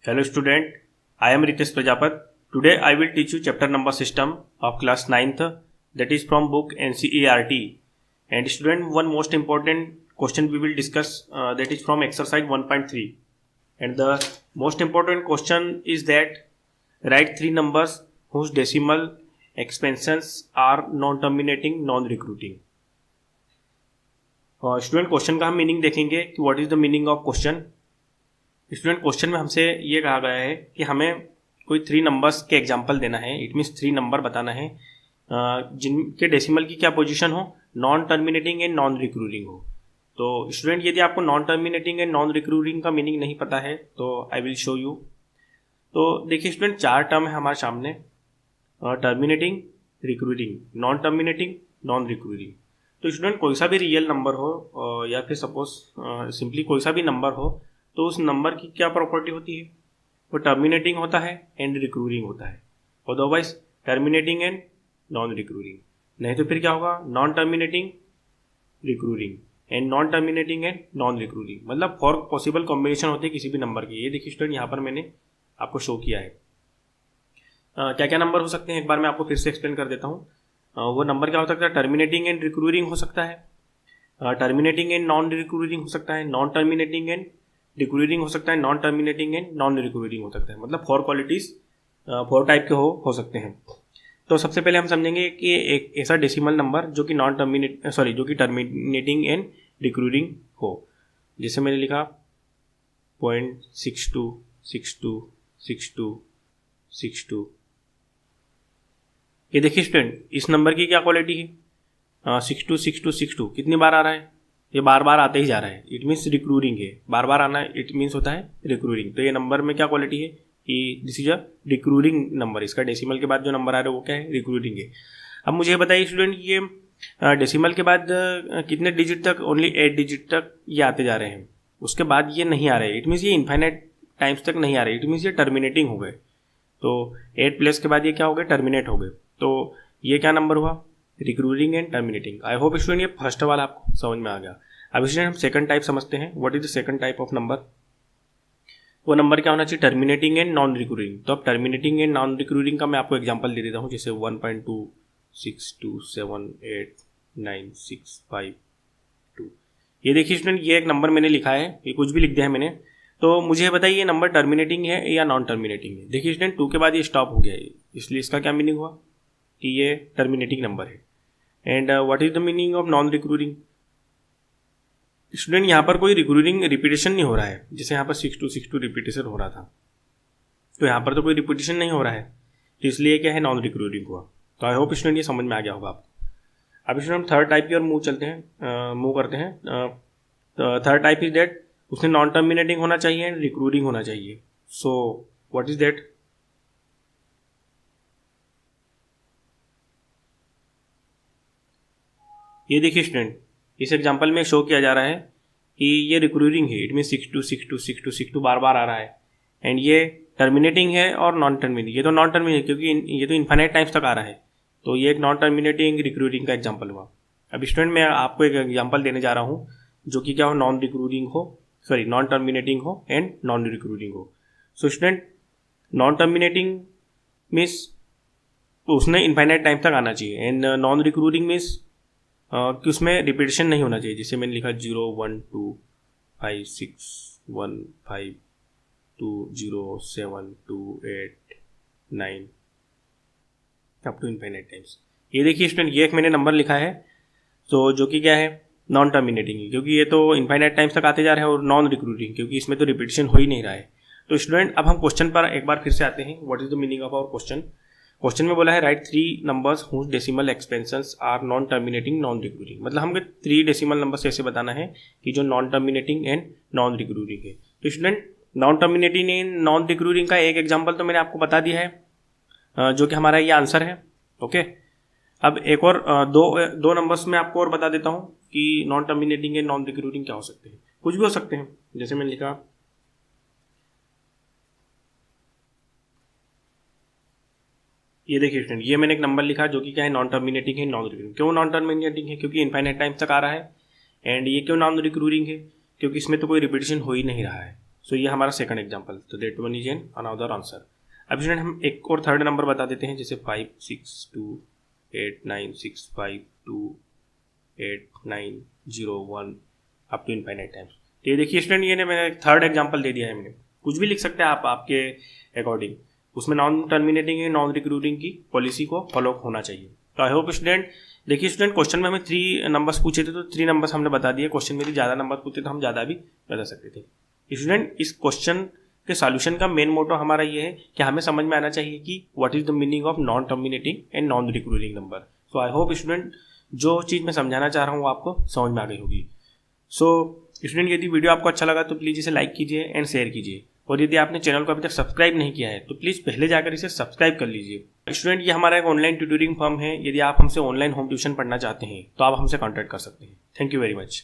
Hello student, I am Ritesh Prajapat. Today I will teach you chapter number system of class 9th, that is from book NCERT. And student, one most important question we will discuss, that is from exercise 1.3. And the most important question is that write three numbers whose decimal expansions are non-terminating, non-recruiting. Student question का हम meaning देखेंगे कि what is the meaning of question. Student question में हमसे ये कहा गया है कि हमें कोई थ्री नंबर्स के एग्जांपल देना है. इट मीन्स थ्री नंबर बताना है जिनके डेसिमल की क्या पोजीशन हो, non terminating and non recruiting हो. तो स्टूडेंट यदि आपको non terminating and non recruiting का मीनिंग नहीं पता है तो आई विल शो यू. तो देखिए स्टूडेंट, चार टर्म है हमारे सामने, terminating, recruiting, non terminating, non recruiting. तो स्टूडेंट कोई सा भी रियल नंबर हो या फिर सपोज सिंपली कोई सा भी नंबर हो, तो उस नंबर की क्या प्रॉपर्टी होती है, वो टर्मिनेटिंग होता है एंड रिक्रूटिंग होता है. Otherwise terminating and non recruiting, नहीं तो फिर क्या होगा, non terminating recruiting and non terminating and non recurring. मतलब 4 पॉसिबल कॉम्बिनेशन होते हैं किसी भी नंबर की. ये देखिए स्टूडेंट, यहाँ पर मैंने आपको शो किया है. क्या क्या नंबर हो सकते हैं एक बार मैं आपको फिर से एक्सप्लेन कर देता हूँ. वो नंबर क्या हो सकता है, टर्मिनेटिंग एंड रिक्रूटिंग हो सकता है, टर्मिनेटिंग एंड नॉन रिक्रूटिंग हो सकता है, नॉन टर्मिनेटिंग एंड रिक्रूटिंग हो सकता है, non terminating and non recruiting हो सकता है. मतलब 4 क्वालिटीज 4 टाइप के हो सकते हैं. तो सबसे पहले हम समझेंगे कि एक ऐसा डेसिमल नंबर जो कि जो कि टर्मिनेटिंग एंड रिक्रूटिंग हो. जैसे मैंने लिखा 0.62 62 62 62. ये देखिए स्टूडेंट, इस नंबर की क्या क्वालिटी है, 62 62 62 कितनी बार आ रहा है, ये बार बार आते ही जा रहा है. इट मीन्स रिक्रूटिंग है, बार बार आना इट मीन्स होता है रिक्रूटिंग. तो ये नंबर में क्या क्वालिटी है कि this is a recruiting number. इसका डेसिमल के बाद जो नंबर आ रहा है वो क्या है, रिक्रूटिंग है. अब मुझे बताइए स्टूडेंट, ये डेसिमल के बाद कितने डिजिट तक, ओनली 8 डिजिट तक ये आते जा रहे हैं, उसके बाद ये नहीं आ रहे. इट मीन्स ये इन्फाइनाइट टाइम्स तक नहीं आ रहे. इट मीन्स ये टर्मिनेटिंग हो गए. तो 8 प्लस के बाद ये क्या हो गए, टर्मिनेट हो गए. तो ये क्या नंबर हुआ, recruiting and terminating. I hope student ये फर्स्ट वाला आपको समझ में आ गया. अब स्टूडेंट हम सेकंड टाइप समझते हैं. What is the second type of number. वो नंबर क्या होना चाहिए, टर्मिनेटिंग एंड नॉन रिक्रूटिंग. तो अब टर्मिनेटिंग एंड नॉन रिक्रूटिंग का मैं आपको एग्जांपल दे देता हूँ. जैसे 1.262789652. ये देखिए स्टूडेंट, ये एक नंबर मैंने लिखा है, ये कुछ भी लिख दिया है मैंने. तो मुझे बताइए ये नंबर टर्मिनेटिंग है या नॉन टर्मिनेटिंग है. देखिए स्टूडेंट, 2 के बाद ये स्टॉप हो गया है, इसलिए इसका क्या मीनिंग हुआ कि ये टर्मिनेटिंग नंबर है. And what is the meaning of non recruiting. Student यहाँ पर कोई रिक्रूटिंग रिपीटेशन नहीं हो रहा है. जैसे यहाँ पर 62 62 रिपीटेशन हो रहा था, तो यहाँ पर तो कोई रिपीटेशन नहीं हो रहा है, तो इसलिए क्या है, नॉन रिक्रूटिंग हुआ. तो आई होप स्टूडेंट ये समझ में आ गया होगा आपको. अब स्टूडेंट हम थर्ड टाइप की ओर मूव करते हैं. थर्ड टाइप इज दैट उसने नॉन टर्मिनेटिंग होना चाहिए एंड रिक्रूटिंग होना चाहिए. So what is that. ये देखिए स्टूडेंट, इस एग्जांपल में शो किया जा रहा है कि ये रिक्रूटिंग है. इट मीन 62 62 62 62 बार बार आ रहा है. एंड ये टर्मिनेटिंग है और नॉन टर्मिनेटिंग. ये तो नॉन टर्मिनेटिंग क्योंकि ये तो इन्फाइनाइट टाइम्स तक आ रहा है. तो ये एक नॉन टर्मिनेटिंग रिक्रूटिंग का एग्जांपल हुआ. अब स्टूडेंट मैं आपको एक एग्जांपल देने जा रहा हूँ जो कि क्या हो, नॉन रिक्रूटिंग हो, सॉरी नॉन टर्मिनेटिंग हो एंड नॉन रिक्रूटिंग हो. So student, non terminating means उसने इन्फाइनाइट टाइम तक आना चाहिए. एंड नॉन रिक्रूटिंग मीन्स कि उसमें रिपीटेशन नहीं होना चाहिए. जैसे मैंने लिखा 0 1 2 5 6 1 5 2 0 7 2 8 9 अप टू इन्फाइनाइट टाइम्स. ये देखिए स्टूडेंट, ये एक मैंने नंबर लिखा है, तो जो कि क्या है, नॉन टर्मिनेटिंग है, क्योंकि ये तो इन्फाइनाइट टाइम्स तक आते जा रहे हैं. और नॉन रिक्रूटिंग क्योंकि इसमें तो रिपीटेशन हो ही नहीं रहा है. तो स्टूडेंट अब हम क्वेश्चन पर एक बार फिर से आते हैं. What is the meaning of our question. Question में बोला है right 3 numbers whose decimal expansions are non terminating non recurring. मतलब हमको 3 डेसिमल नंबर्स ऐसे बताना है कि जो non terminating and non recruiting है. तो student non terminating and non recruiting का एक एग्जांपल तो मैंने आपको बता दिया है, जो कि हमारा ये आंसर है. ओके, अब एक और दो नंबर्स में आपको और बता देता हूँ कि non terminating and non recruiting क्या हो सकते हैं. कुछ भी हो सकते हैं. जैसे मैंने लिखा, ये देखिए स्टूडेंट, ये मैंने एक नंबर लिखा जो कि क्या है, नॉन टर्मिनेटिंग है, नॉन रिक्रूटिंग. क्यों नॉन टर्मिनेटिंग है, क्योंकि इनफाइनाइट टाइम तक आ रहा है. एंड ये क्यों नॉन रिक्रूटिंग है, क्योंकि इसमें तो कोई रिपीटेशन हो ही नहीं रहा है. सो ये हमारा सेकंड एग्जांपल, तो that one is an another answer. अब स्टूडेंट हम एक और थर्ड नंबर बता देते हैं, जैसे 5 6 2 8 9 6 5 2 8 9 0 1 अप टू इनफाइनाइट टाइम्स। तो ये देखिए स्टूडेंट, ये मैंने थर्ड एग्जांपल दे दिया है। मैंने कुछ भी लिख सकते हैं आप आपके अकॉर्डिंग, उसमें नॉन टर्मिनेटिंग या नॉन रिक्रूटिंग की पॉलिसी को फॉलो होना चाहिए। तो आई होप स्टूडेंट, देखिए स्टूडेंट क्वेश्चन में हमें 3 नंबर्स पूछे थे, तो 3 नंबर्स हमने बता दिए। क्वेश्चन में यदि ज़्यादा नंबर पूछते तो हम ज़्यादा भी बता सकते थे। स्टूडेंट इस क्वेश्चन के सॉल्यूशन का मेन मोटो हमारा ये है कि हमें समझ में आना चाहिए कि what is the meaning of non terminating and non recruiting number. So I hope student जो चीज़ मैं समझाना चाह रहा हूँ वो आपको समझ में आ गई होगी। सो स्टूडेंट यदि वीडियो आपको अच्छा लगा तो प्लीज़ इसे लाइक कीजिए एंड शेयर कीजिए, और यदि आपने चैनल को अभी तक सब्सक्राइब नहीं किया है तो प्लीज़ पहले जाकर इसे सब्सक्राइब कर लीजिए। स्टूडेंट ये हमारा एक ऑनलाइन ट्यूटरिंग फर्म है, यदि आप हमसे ऑनलाइन होम ट्यूशन पढ़ना चाहते हैं तो आप हमसे कॉन्टैक्ट कर सकते हैं। Thank you very much.